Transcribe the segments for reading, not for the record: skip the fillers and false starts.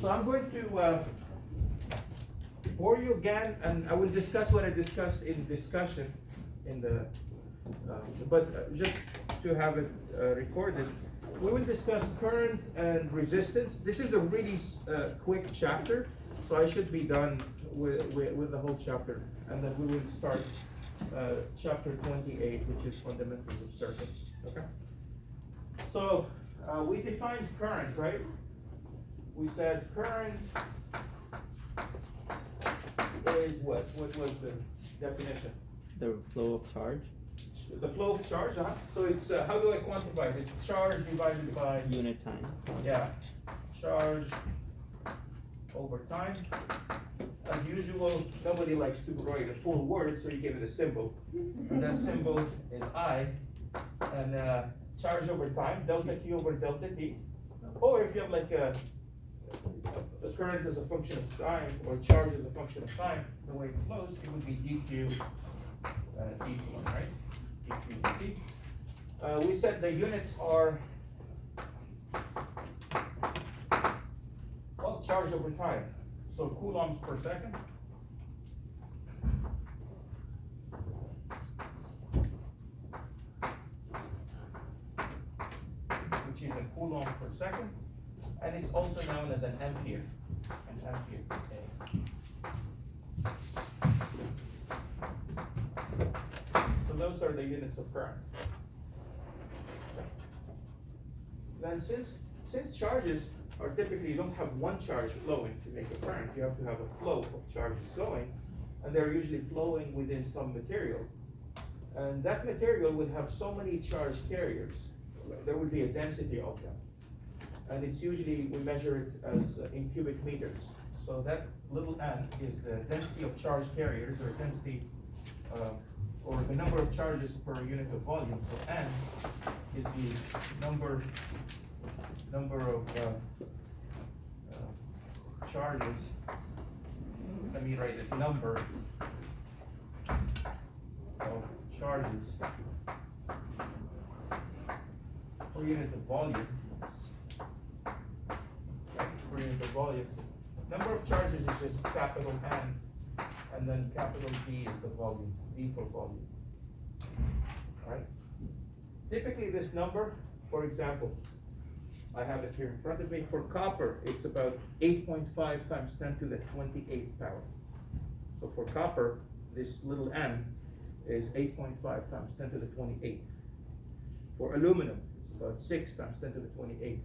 So I'm going to bore you again, and I will discuss what I discussed in discussion in the, just to have it recorded, we will discuss current and resistance. This is a really quick chapter, so I should be done with the whole chapter, and then we will start chapter 28, which is fundamentals of circuits. Okay. So we defined current, right? We said current is what? What was the definition? The flow of charge. The flow of charge, huh? So it's, how do I quantify it? It's charge divided by Unit time. Yeah, charge over time. As usual, nobody likes to write a full word, so you give it a symbol. And that symbol is I. And charge over time, delta Q over delta T. Or if you have like a current as a function of time, or charge as a function of time, the way it flows, it would be dq dt, right? dq dt. We said the units are, well, charge over time. So coulombs per second. Which is a coulomb per second. And it's also known as an ampere. An ampere. Okay. So those are the units of current. Then since charges are typically, you don't have one charge flowing to make a current, you have to have a flow of charges going, and they're usually flowing within some material. And that material would have so many charge carriers, there would be a density of them. And it's usually, we measure it as in cubic meters. So that little n is the density of charge carriers, or density, or the number of charges per unit of volume. So n is the number of charges. Let me write it, number of charges per unit of volume. Per unit of volume. Number of charges is just capital N, and then capital V is the volume, V for volume. Alright? Typically this number, for example, I have it here in front of me. For copper, it's about 8.5 times 10 to the 28th power. So for copper, this little n is 8.5 times 10 to the 28th. For aluminum, it's about 6 times 10 to the 28th.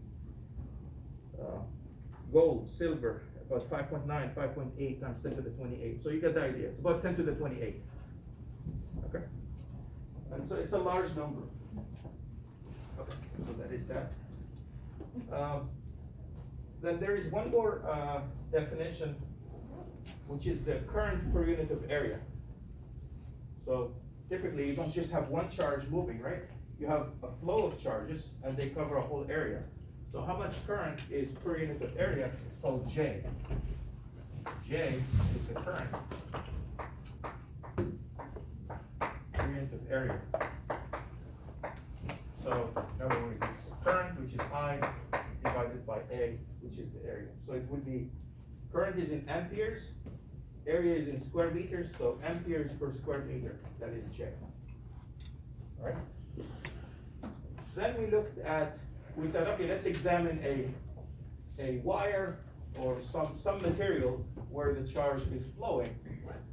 Gold, silver, about 5.9, 5.8 times 10 to the 28th. So you get the idea. It's about 10 to the 28th. Okay? And so it's a large number. Okay, so that is that. Then there is one more definition, which is the current per unit of area. So typically you don't just have one charge moving, right? You have a flow of charges and they cover a whole area. So how much current is per unit of area? It's called J. J is the current per unit of area. So in other words, it's current, which is I, divided by A, which is the area. So it would be, current is in amperes, area is in square meters, so amperes per square meter, that is J. All right? Then we looked at, we said, okay, let's examine a wire or some material where the charge is flowing.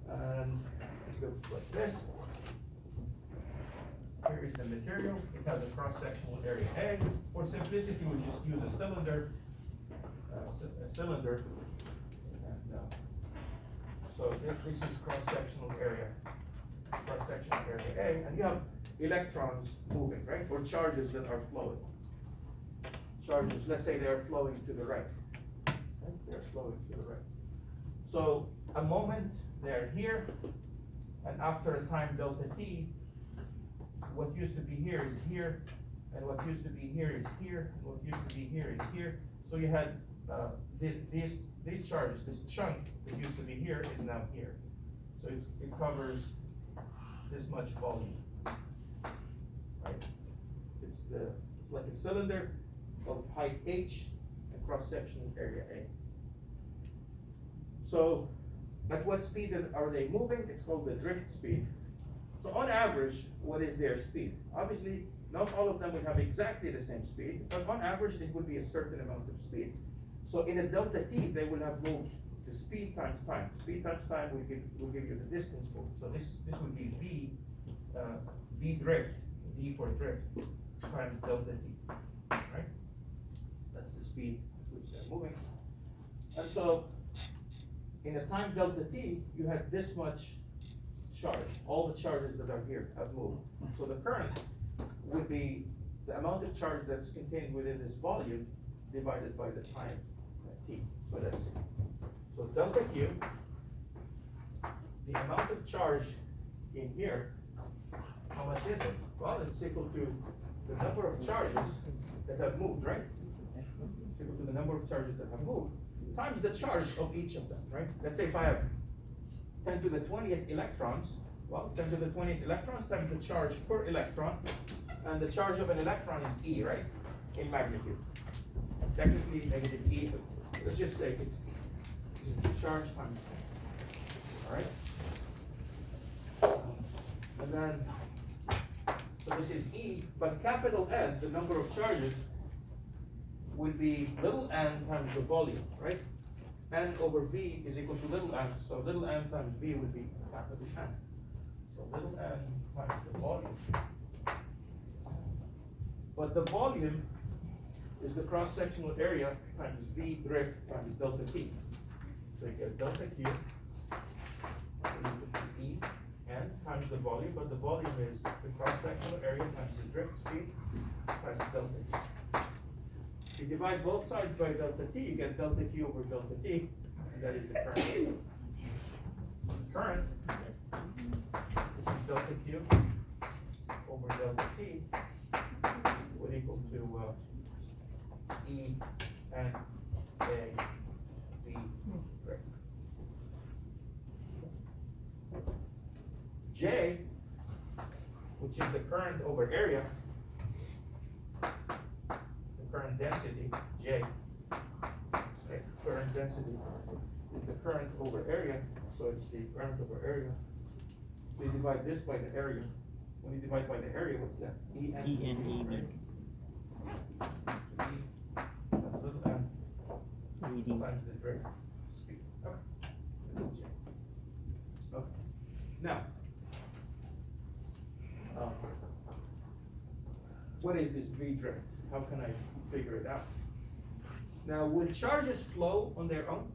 And it looks like this. Here is the material. It has a cross-sectional area A. For simplicity, we just use a cylinder. And, so this is cross-sectional area A, and you have electrons moving, right? Or charges that are flowing. Charges, let's say they are flowing to the right. Right? They're flowing to the right. So a moment they're here, and after a time delta t, what used to be here is here, and what used to be here is here, and what used to be here is here. So you had these charges, this chunk that used to be here is now here. So it covers this much volume. Right? It's like a cylinder of height h and cross-sectional area A. So at what speed are they moving? It's called the drift speed. So on average, what is their speed? Obviously, not all of them will have exactly the same speed, but on average, it will be a certain amount of speed. So in a delta t, they will have moved the speed times time. Speed times time will give you the distance moved. So this would be v drift, d for drift, times delta t, right? That's the speed at which they're moving. And so in a time delta t, you had this much charge. All the charges that are here have moved. So the current would be the amount of charge that's contained within this volume divided by the time t. So that's it. So delta q, the amount of charge in here, how much is it? Well, it's equal to the number of charges that have moved, right? It's equal to the number of charges that have moved times the charge of each of them, right? Let's say if I have 10 to the 20th electrons, well, 10 to the 20th electrons times the charge per electron, and the charge of an electron is E, right? In magnitude. Technically negative E, but let's just say it's charge times time. All right? And then, so this is E, but capital N, the number of charges, would be little n times the volume, right? N over V is equal to little n, so little n times V would be capital N. So little n times the volume. But the volume is the cross-sectional area times V drift times delta T. So you get delta Q equal to E n times the volume, but the volume is the cross-sectional area times the drift speed times delta T. If you divide both sides by delta T, you get delta Q over delta T, and that is the current. Current, this is delta Q over delta T would equal to E and A V drift. J, which is the current over area, current density, J, right? Current density is the current over area, so it's the current over area. So you divide this by the area. When you divide by the area, what's that? E N E, right? E, little n, times the drift speed. Okay, that's J. Okay, now, what is this V drift? How can I figure it out? Now, will charges flow on their own?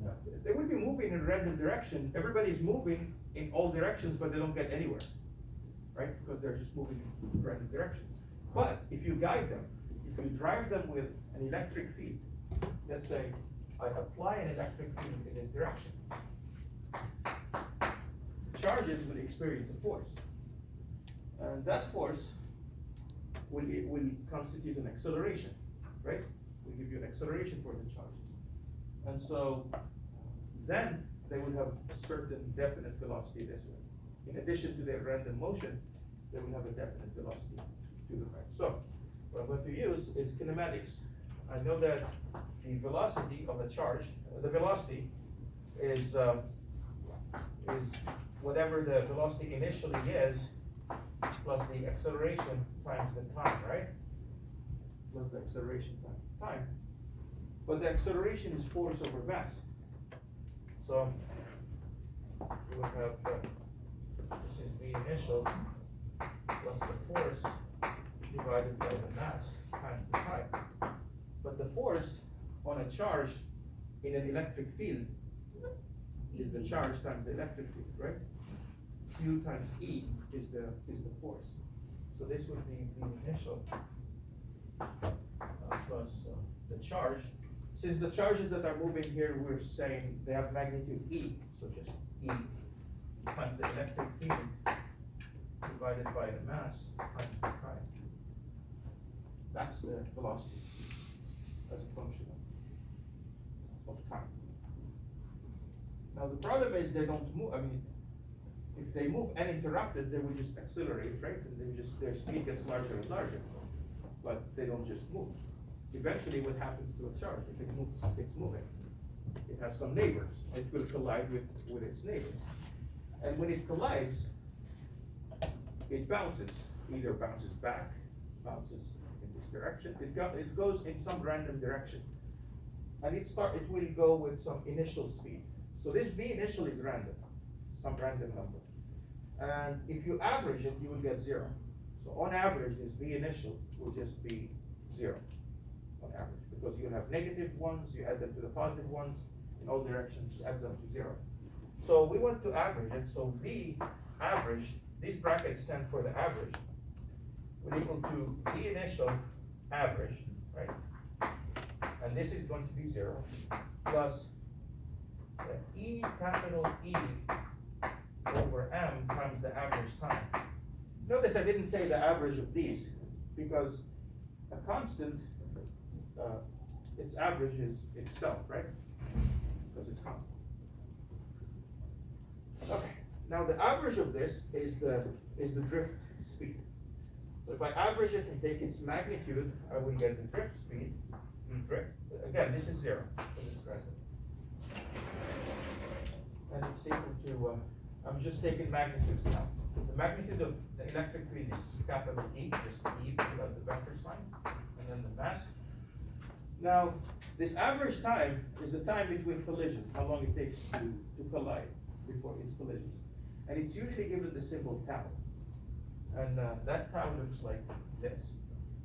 No. They would be moving in a random direction. Everybody's moving in all directions, but they don't get anywhere, right? Because they're just moving in random directions. But if you guide them, if you drive them with an electric field, let's say I apply an electric field in this direction, charges will experience a force. And that force will constitute an acceleration, right? Will give you an acceleration for the charges. And so then they would have a certain definite velocity this way. In addition to their random motion, they will have a definite velocity to the right. So what I'm going to use is kinematics. I know that the velocity of a charge, the velocity is whatever the velocity initially is, plus the acceleration times the time, right? Plus the acceleration times time. But the acceleration is force over mass. So you would have, this is the initial plus the force divided by the mass times the time. But the force on a charge in an electric field is the charge times the electric field, right? Q times E is the force. So this would be the initial plus the charge. Since the charges that are moving here, we're saying they have magnitude E, so just E times the electric field divided by the mass times the time. That's the velocity as a function of time. Now the problem is they don't move. I mean, if they move uninterrupted, they will just accelerate, right? And their speed gets larger and larger. But they don't just move. eventually what happens to a charge? If it moves, it's moving. It has some neighbors. It will collide with its neighbors. And when it collides, it bounces. Either bounces back, bounces in this direction. It goes in some random direction. And it will go with some initial speed. So this V initial is random, some random number. And if you average it, you will get 0. So on average, this V initial will just be 0 on average, because you have negative ones, you add them to the positive ones, in all directions, it adds up to 0. So we want to average it, so V average, these brackets stand for the average, will equal to V initial average, right? And this is going to be 0, plus the E capital E over M times the average time. Notice I didn't say the average of these, because a constant, its average is itself, right? Because it's constant. Okay, now the average of this is the drift speed. So if I average it and take its magnitude, I will get the drift speed. Drift. Again, this is 0, because it's random. And it's equal to, I'm just taking magnitudes now. The magnitude of the electric field is capital E, just E without the vector sign, and then the mass. Now, this average time is the time between collisions, how long it takes to collide before its collisions. And it's usually given the symbol tau. And that tau looks like this.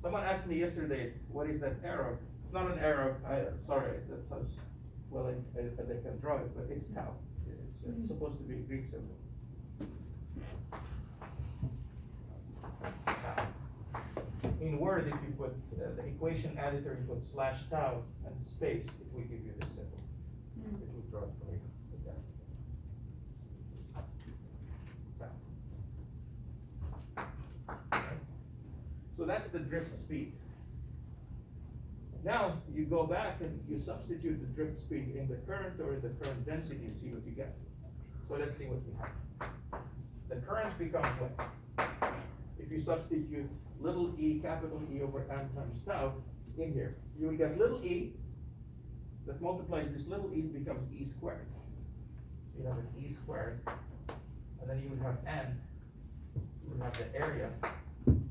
Someone asked me yesterday, what is that arrow? It's not an arrow, sorry, that's as well as I can draw it, but it's tau. It's supposed to be a Greek symbol. In Word, if you put the equation editor, you put slash tau and space, it will give you this symbol. It will draw it for you. So that's the drift speed. Now you go back and you substitute the drift speed in the current or in the current density and see what you get. So let's see what we have. The current becomes what? If you substitute little e, capital E over M times tau in here, you will get little e that multiplies this little e becomes E squared. So you have an E squared, and then you would have N, you would have the area, you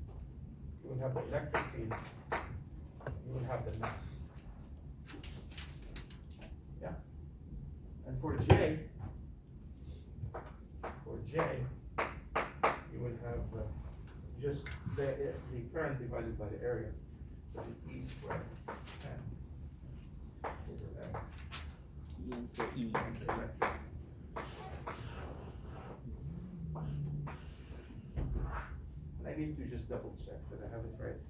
would have the electric field, you would have the mass. Yeah. And for J, you would have just the current divided by the area, so the E squared N over M. E for E. And the electric. And I need to just double check that I have it right.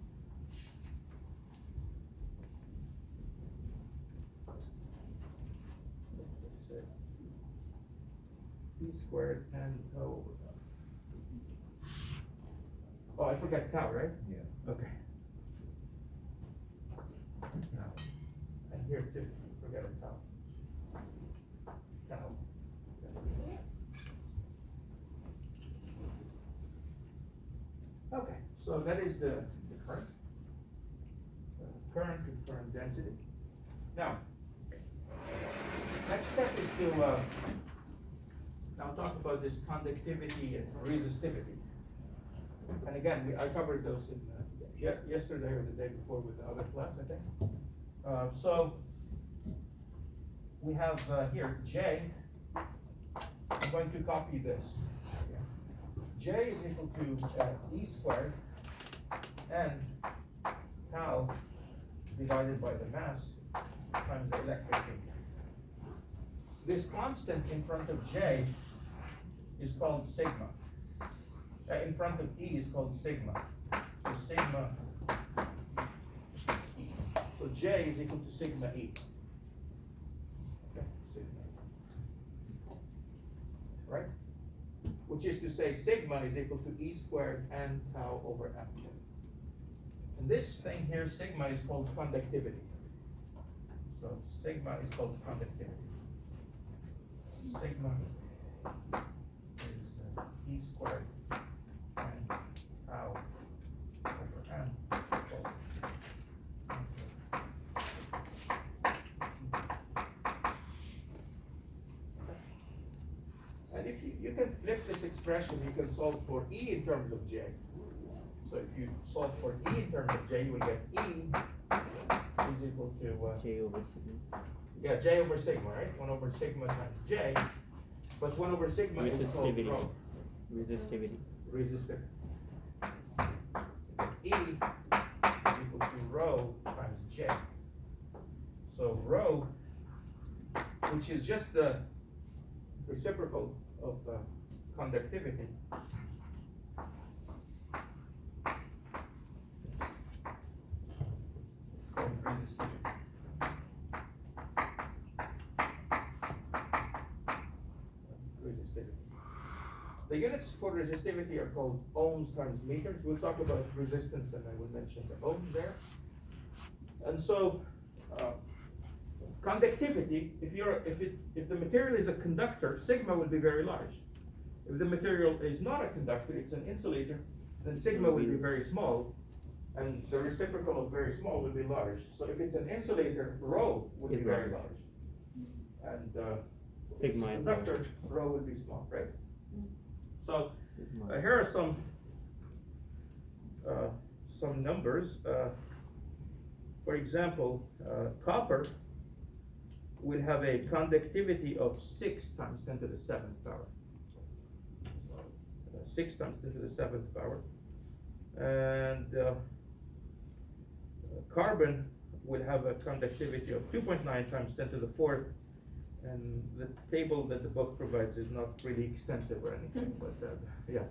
E squared and tau over M. Oh, I forgot tau, right? Yeah. Okay. Tau. And here too, forget a tau. Tau. Okay, so that is the current. Current to current density. Now, next step is to now talk about this conductivity and resistivity. And again, I covered those in yesterday or the day before with the other class, I think. So we have here J. I'm going to copy this. J is equal to E squared and tau divided by the mass times the electric field. This constant in front of J is called sigma. In front of E is called sigma. So sigma E. So J is equal to sigma E. Okay, sigma E. Right? Which is to say sigma is equal to E squared and tau over M. And this thing here, sigma, is called conductivity. So sigma is called conductivity. Sigma is E squared and tau over M. you can flip this expression, you can solve for E in terms of J. So if you solve for E in terms of J, you will get E is equal to, J over sigma. yeah, J over sigma, right? 1 over sigma times J, but 1 over sigma is called Resistivity. rho. Resistivity. Resistivity. E is equal to rho times J. So rho, which is just the reciprocal of conductivity, it's called resistivity. Resistivity. The units for resistivity are called ohms times meters. We'll talk about resistance and I will mention the ohms there. And so, conductivity, if the material is a conductor, sigma would be very large. If the material is not a conductor, it's an insulator, then sigma will be very small, and the reciprocal of very small will be large. So if it's an insulator, rho would be Is very large. large. And if it's Sigma a is conductor, rho would be small, right? So Sigma. here are some numbers. For example, copper will have a conductivity of 6 times 10 to the 7th power. So, 6 times 10 to the 7th power. And carbon will have a conductivity of 2.9 times 10 to the 4th. And the table that the book provides is not really extensive or anything, but yeah.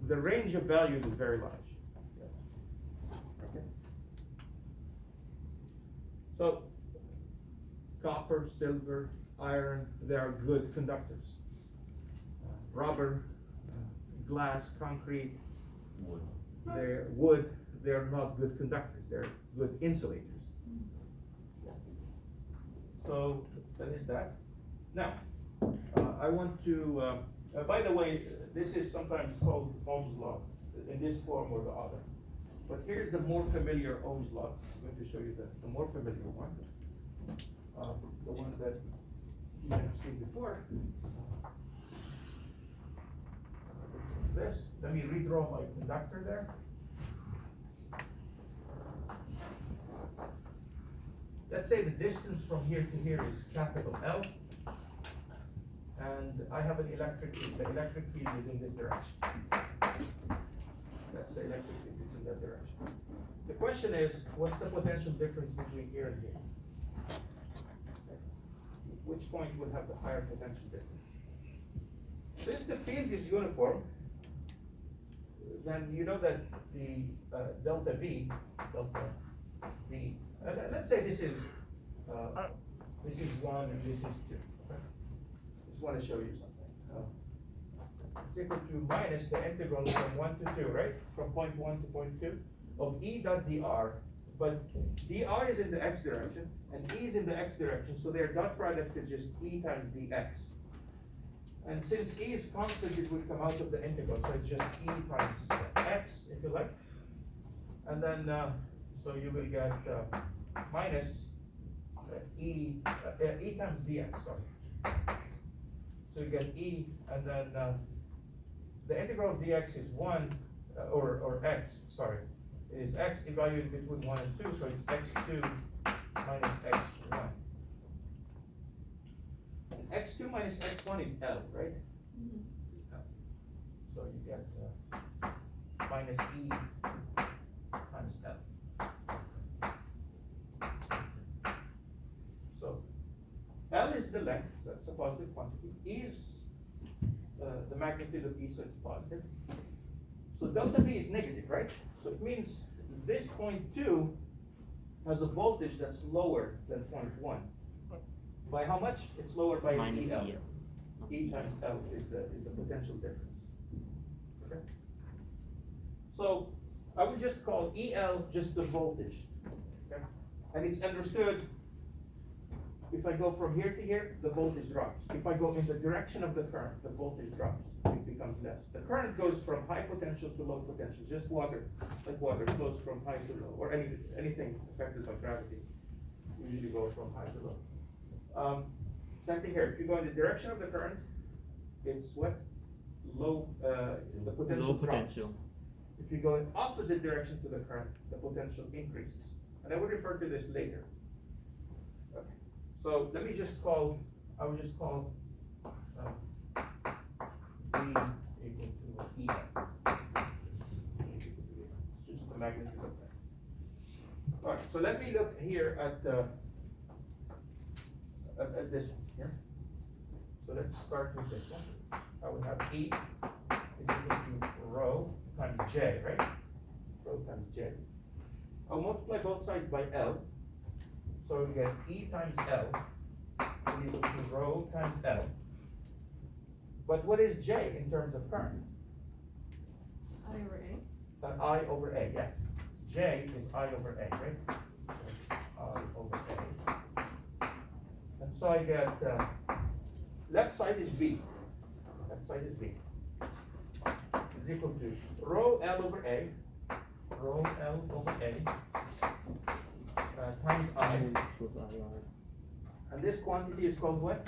The range of values is very large. Yeah. Okay. So, copper, silver, iron, they are good conductors. Rubber, glass, concrete, wood, they're not good conductors, they're good insulators. So that is that. Now, I want to, by the way, this is sometimes called Ohm's law, in this form or the other. But here's the more familiar Ohm's law. I'm going to show you the more familiar one. The one that you have seen before. This, let me redraw my conductor there. Let's say the distance from here to here is capital L, and I have an electric field. The electric field is in this direction. That's the electric field, it's in that direction. The question is, what's the potential difference between here and here? Which point would have the higher potential difference? Since the field is uniform, then you know that the delta V, let's say this is 1 and this is 2. Okay? Just want to show you something. It's equal to minus the integral from 1 to 2, right? From point 1 to point 2 of E dot dr. But dr is in the x direction and E is in the x direction, so their dot product is just E times dx. And since E is constant, it would come out of the integral, so it's just E times x, if you like. And then, so you will get minus E times dx, sorry. So you get E, and then the integral of dx is 1, or x, sorry, is x evaluated between 1 and 2, so it's x2 minus x1. And x2 minus x1 is L, right? Mm-hmm. So you get minus E times L. So L is the length, so it's a positive quantity. E is the magnitude of E, so it's positive. So delta V is negative, right? So it means this point 2 has a voltage that's lower than point 1. By how much? It's lower by minus EL. EL. E times L is the potential difference. Okay? So I would just call EL just the voltage. Okay? And it's understood, if I go from here to here, the voltage drops. If I go in the direction of the current, the voltage drops. It becomes less. The current goes from high potential to low potential. Just water, like water, flows from high to low, or anything affected by gravity usually goes from high to low. Same thing here. If you go in the direction of the current, it's what? Low, the potential Low drops. potential. If you go in opposite direction to the current, the potential increases. And I will refer to this later. Okay. So let me just call, I will just call V equal to E. It's just the magnitude of that. All right, so let me look here at this one here. So let's start with this one. I will have E is equal to rho times J, right? Rho times J. I'll multiply both sides by L. So we get E times L is equal to rho times L. But what is J in terms of current? I over A. I over A, yes. J is I over A, right? I over A. And so I get, left side is V. Left side is V. Is equal to rho L over A, rho L over A, times I. Equals IR. And this quantity is called what?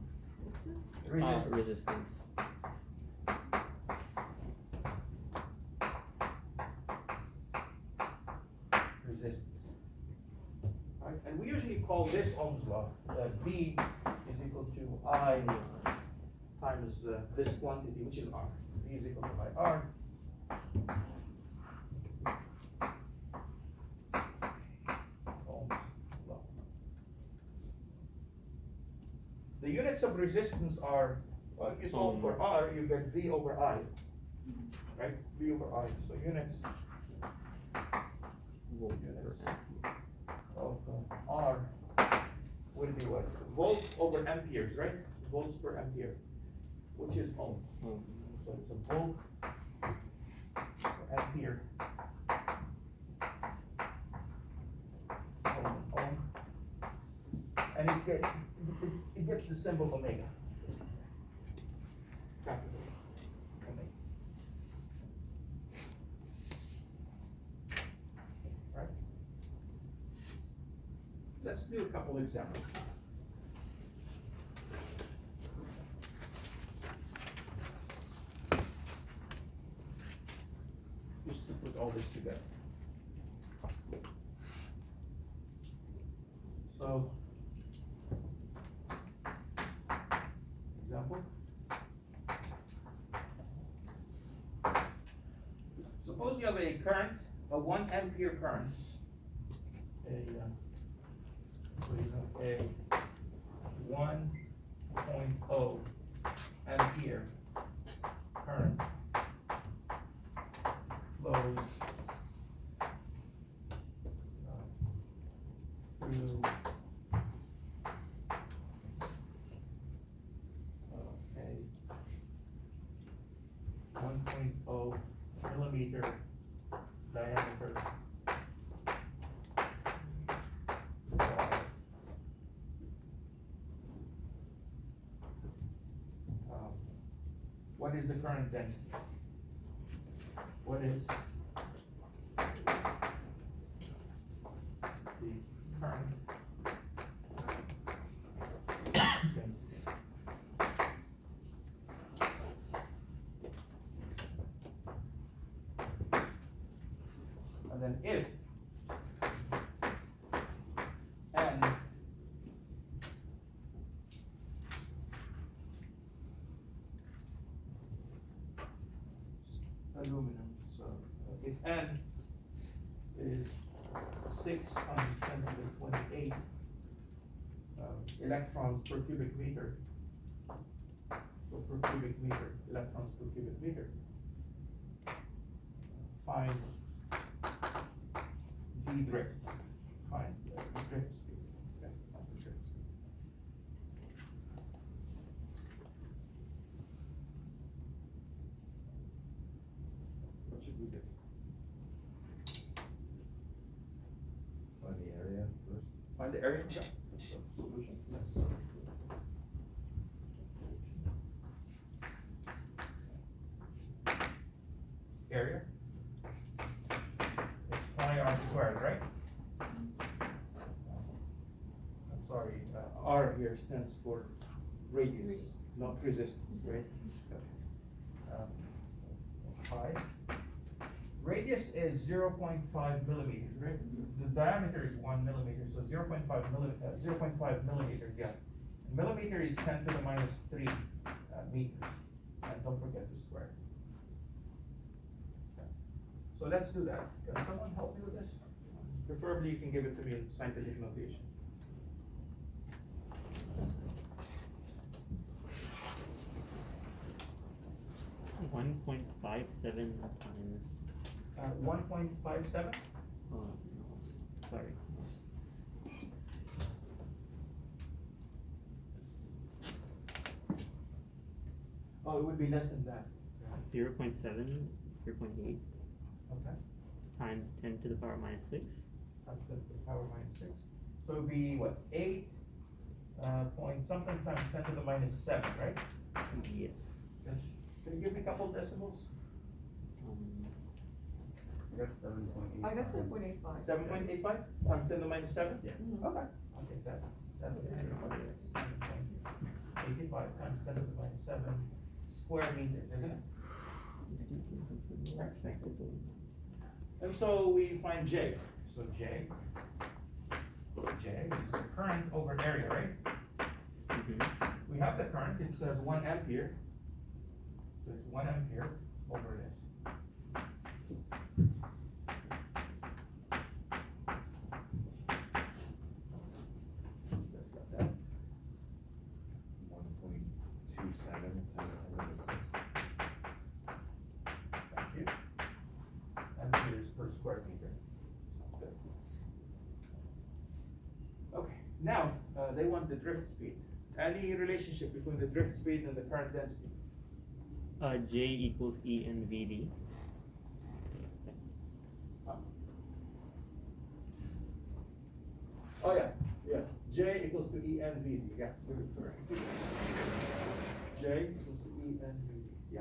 System? Resistance. Resistance. Right? And we usually call this Ohm's law, V is equal to I times this quantity, which is R. V is equal to IR. Ohm's law. The units of resistance are, well, if you solve for R, you get V over I. Right? V over I. So units Volt per ampere. of R will be what? Volts over amperes, right? Volts per ampere, which is ohm. Ohm. So it's a volt per ampere. Ohm. And it gets the symbol omega. Capital omega. Right? Let's do a couple examples. Just to put all this together. So, example. Suppose you have a current, a 1 ampere current, a 1.0 ampere current flows through a 1.0 millimeter diameter wire. What is the current density? What is the current density? And then if N aluminum, so if N is 6 times 10 to the 28 electrons per cubic meter, so per cubic meter, electrons per cubic meter, find V drift, find the drift speed, okay, find the drift speed. What should we do? Find the area first. Find the area, yeah, that's the solution, yes. Area? It's pi r squared, right? I'm sorry, R here stands for radius. not resistance, right? Pi. Radius is 0.5 millimeters, right? The diameter is 1 millimeter, so 0.5 millimeters, yeah. Millimeter is 10 to the minus 3 meters, and don't forget to square. Okay. So let's do that. Can someone help me with this? Preferably you can give it to me in scientific notation. One 1.57 times. 1.57? Oh, no, sorry. Oh, it would be less than that. 0.7, 0.8 Okay. times 10 to the power minus 6. Times 10 to the power minus 6. So it would be what? 8 point something times 10 to the minus 7, right? Yes. Yes. Can you give me a couple decimals? I got 7.8. I got 7.85. 7.85 times 10 to the minus 7? Yeah. Mhm. Okay, I'll take that. 7.85 times 10 to the minus 7 square meters, isn't it? And so we find J. So J is the current over area, right? We have the current, it says 1 ampere. So it's 1 ampere over this. Just got that. 1.27 times 10 to the 6. Thank you. Amperes per square meter. Sounds good. Okay, now, they want the drift speed. Any relationship between the drift speed and the current density? J equals E and VD. Oh yeah, yes. J equals to E and VD, yeah, we're referring to this. J equals to E and VD, yeah.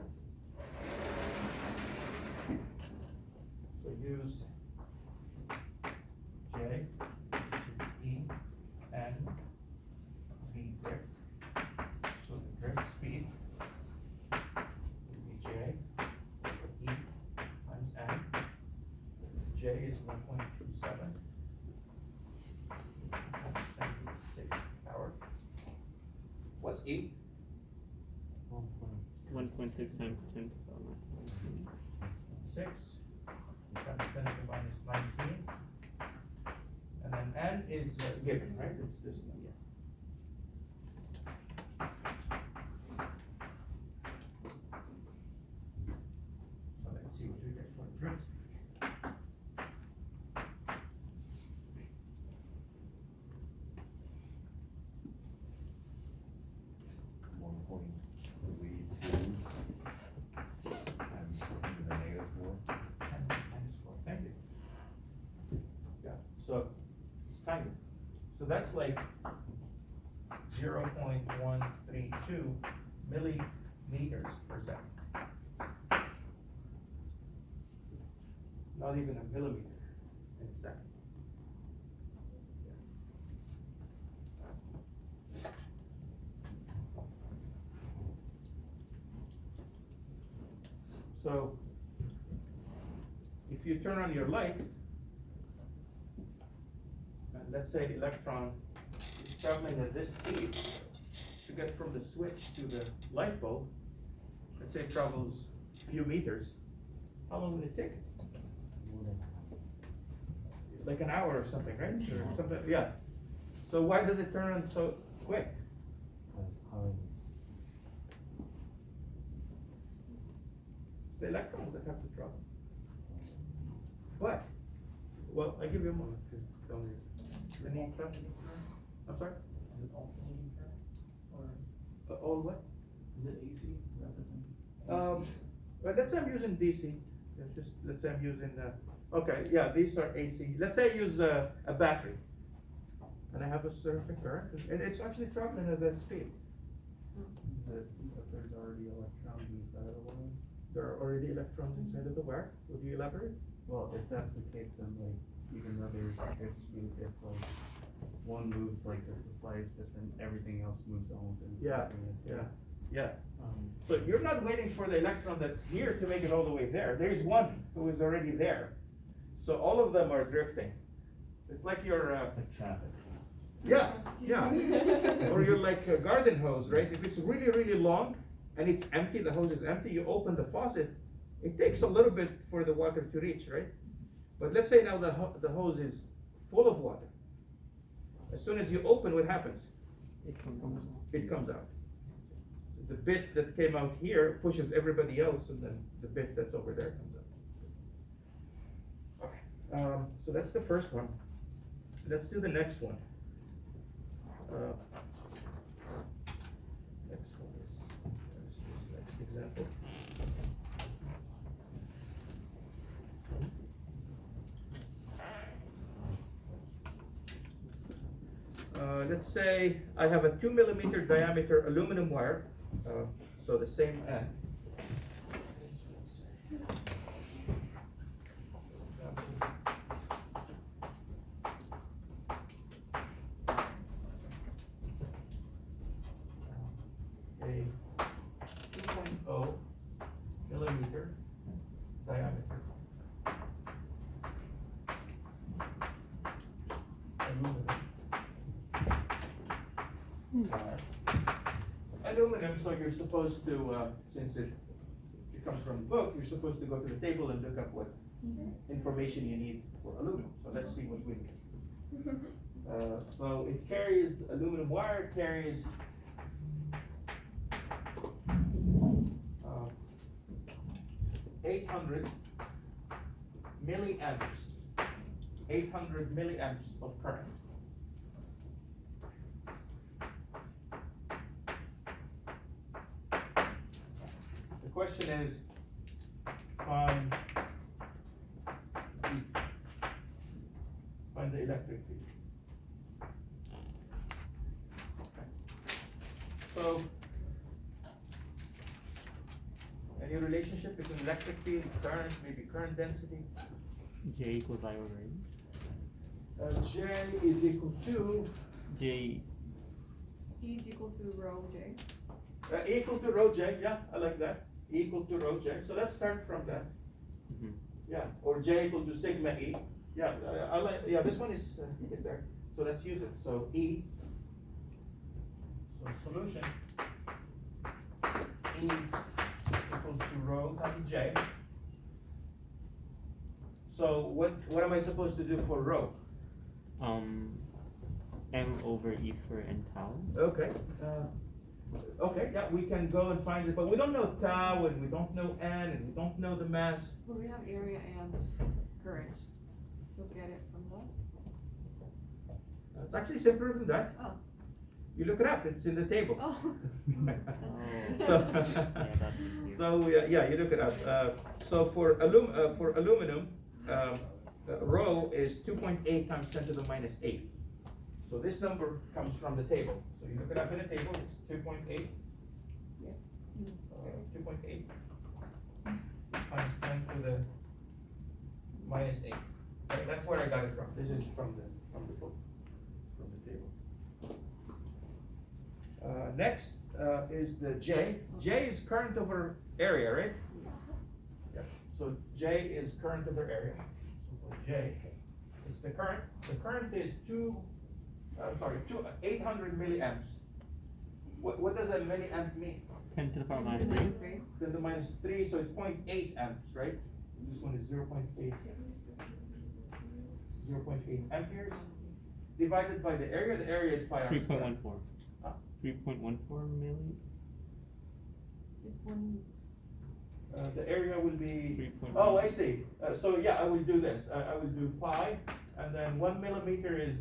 So use J, E, and V drift. So the drift speed would be J over E times N. J is 1.27. Times 10 to the 6th power. What's E? 1.6 times 10 to the power minus 19. 6 times 10 to the minus 19. And then N is given, right? It's this number. So let's see what we get for drift speed. One point 3.2 times 10 to the negative 4. 10 minus 4, thank you. Yeah, so it's tiny. So that's like 0.132 millimeters per second. Not even a millimeter in a second. So, if you turn on your light, and let's say the electron is traveling at this speed to get from the switch to the light bulb, let's say it travels a few meters, how long will it take? Like an hour or something, right? Or something, yeah. So why does it turn on so quick? It's the electrons that have to travel. But, well, I give you a moment to tell me. I'm sorry? Is it alternating current, or All what? is it AC rather than? Well, let's say I'm using DC. Let's say I'm using, okay, yeah, these are AC. Let's say I use a battery. And I have a certain current, and it's actually traveling at that speed. But there's already electrons inside of the wire? There are already electrons inside of the wire. Would you elaborate? Well, if that's the case, then like, even though there's drift speed, if like, one moves like just the slightest bit, then everything else moves almost Yeah, instantaneously. Yeah. Um, So you're not waiting for the electron that's here to make it all the way there. There's one who is already there. So all of them are drifting. It's like you're, It's like traffic. yeah, yeah. Or you're like a garden hose, right? If it's really, really long and it's empty, the hose is empty, you open the faucet, it takes a little bit for the water to reach, right? But let's say now the hose is full of water. As soon as you open, what happens? It comes out. It comes out. The bit that came out here pushes everybody else, and then the bit that's over there comes out. Okay, so that's the first one. Let's do the next one. Next one is this next example. Let's say I have a 2 millimeter diameter aluminum wire, so the same end. A 2.0 millimeter diameter aluminum. Aluminum, so you're supposed to, since it comes from the book, you're supposed to go to the table and look up what information you need for aluminum. So let's see what we need. So it carries, aluminum wire carries 800 milliamps, 800 milliamps of current. The question is, find the electric field. Okay. So, any relationship between electric field, current, maybe current density? J equals I over A. J is equal to J. E is equal to rho J. equal to rho J. Yeah, I like that. Equal to rho J. So let's start from that. Yeah, or J equal to sigma E. Yeah, I like. Yeah, this one is there. So let's use it. So E. So solution. E equals to rho times J. So what am I supposed to do for rho? M over E squared and tau. Okay. Okay, yeah, we can go and find it, but we don't know tau, and we don't know n, and we don't know the mass. But we have area and current. So get it from that. It's actually simpler than that. Oh. You look it up, it's in the table. Oh. So, Yeah, that's easier. so yeah, you look it up. So for aluminum, rho is 2.8 times 10 to the minus 8. So this number comes from the table. So you look it up in a table, it's 2.8. Yeah. 2.8 times 10 to the minus 8. Right, that's where I got it from. This is from the book, from the table. Next is the J. J is current over area, right? Yeah. So J is current over area. So for J, it's the current. The current is 800 milliamps. What does a milliamp mean? 10 to the power Is minus it 3. 93? 10 to the minus 3, so it's 0.8 amps, right? This one is 0.8 amperes divided by the area. The area is pi r squared. 3.14. 3.14 milli. It's one. The area will be. 3.1. Oh, I see. So yeah, I will do this. I will do pi, and then 1 millimeter is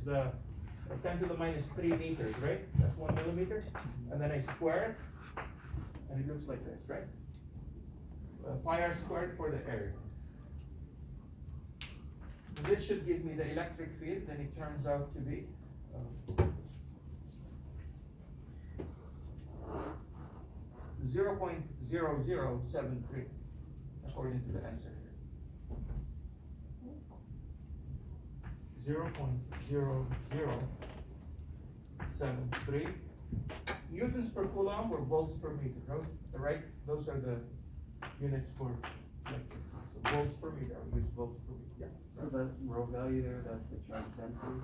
10 to the minus 3 meters, right? That's 1 millimeter, and then I square it, and it looks like this, right? Pi r squared for the area. This should give me the electric field, and it turns out to be 0.0073, according to the answer here. 0.0073 newtons per coulomb or volts per meter, right? Those are the units for, like, so volts per meter, I would use volts per meter, So that rho value there, that's the charge density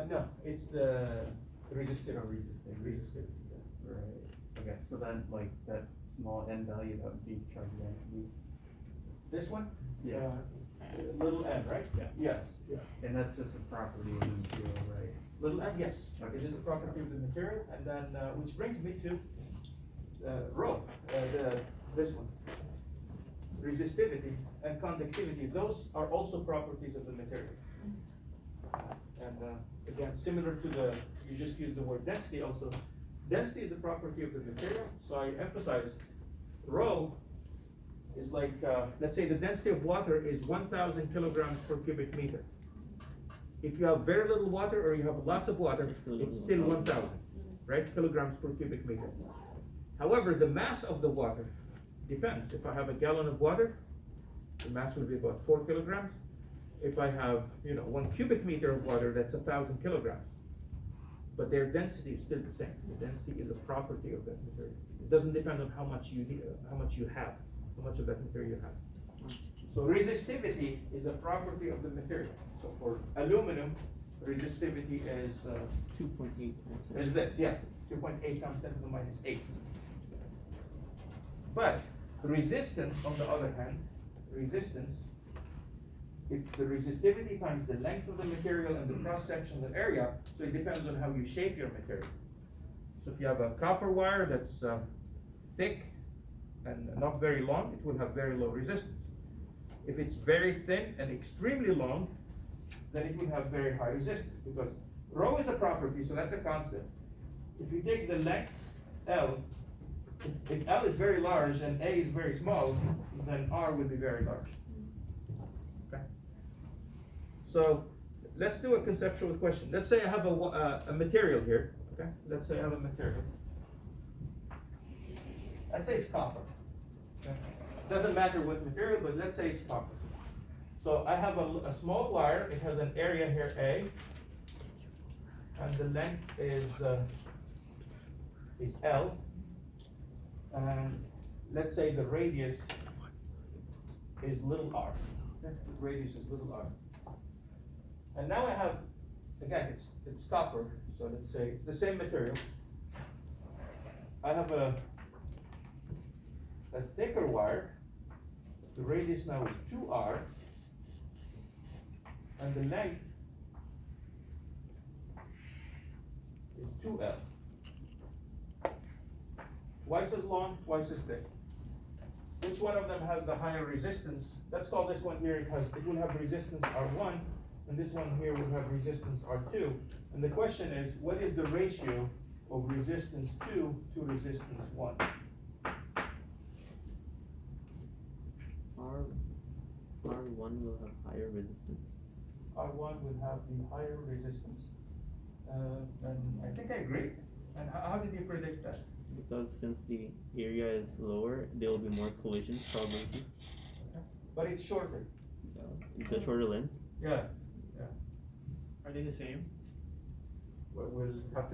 no, it's the or resistivity. resistivity? Yeah. Right, okay, so then like that small n value, that would be charge density, This one? Yeah. Little n, right? Yeah. Yes, yeah. and that's just a property of the material, right? Little n, yes, Okay. it is a property of the material, and then, which brings me to, rho, this one. Resistivity and conductivity, those are also properties of the material. And, again, similar to the, you just used the word density also. Density is a property of the material, so I emphasize rho is like, let's say the density of water is 1,000 kilograms per cubic meter. If you have very little water or you have lots of water, it's still 1,000, right? Kilograms per cubic meter. However, the mass of the water depends. If I have a gallon of water, the mass will be about 4 kilograms. If I have, 1 cubic meter of water, that's 1,000 kilograms. But their density is still the same. The density is a property of that material. It doesn't depend on how much you need, how much you have, how much of that material you have. So resistivity is a property of the material. So for aluminum, resistivity is 2.8 is this, yeah, 2.8 times 10 to the minus 8. But resistance, on the other hand, resistance, it's the resistivity times the length of the material and the cross-sectional area, so it depends on how you shape your material. So if you have a copper wire that's thick and not very long, it will have very low resistance. If it's very thin and extremely long, then it will have very high resistance, because rho is a property, so that's a constant. If you take the length L, if L is very large and A is very small, then R will be very large. Okay. So let's do a conceptual question. Let's say I have a material here. Okay. Let's say I have a material. Let's say it's copper. Okay. Doesn't matter what material, but let's say it's copper. So I have a small wire. It has an area here A, and the length is L. And let's say the radius is little r. Okay? The radius is little r. And now I have, again, it's copper, so let's say it's the same material. I have a thicker wire. The radius now is 2r, and the length is 2l. Twice as long, twice as thick. Which one of them has the higher resistance? Let's call this one here, it will have resistance R1, and this one here will have resistance R2. And the question is, what is the ratio of resistance 2 to resistance 1? R1 will have higher resistance. R1 will have the higher resistance. And I think I agree. And how did you predict that? Because since the area is lower, there will be more collision probability. Okay. But it's shorter. The shorter length. Yeah. Are they the same? We'll have to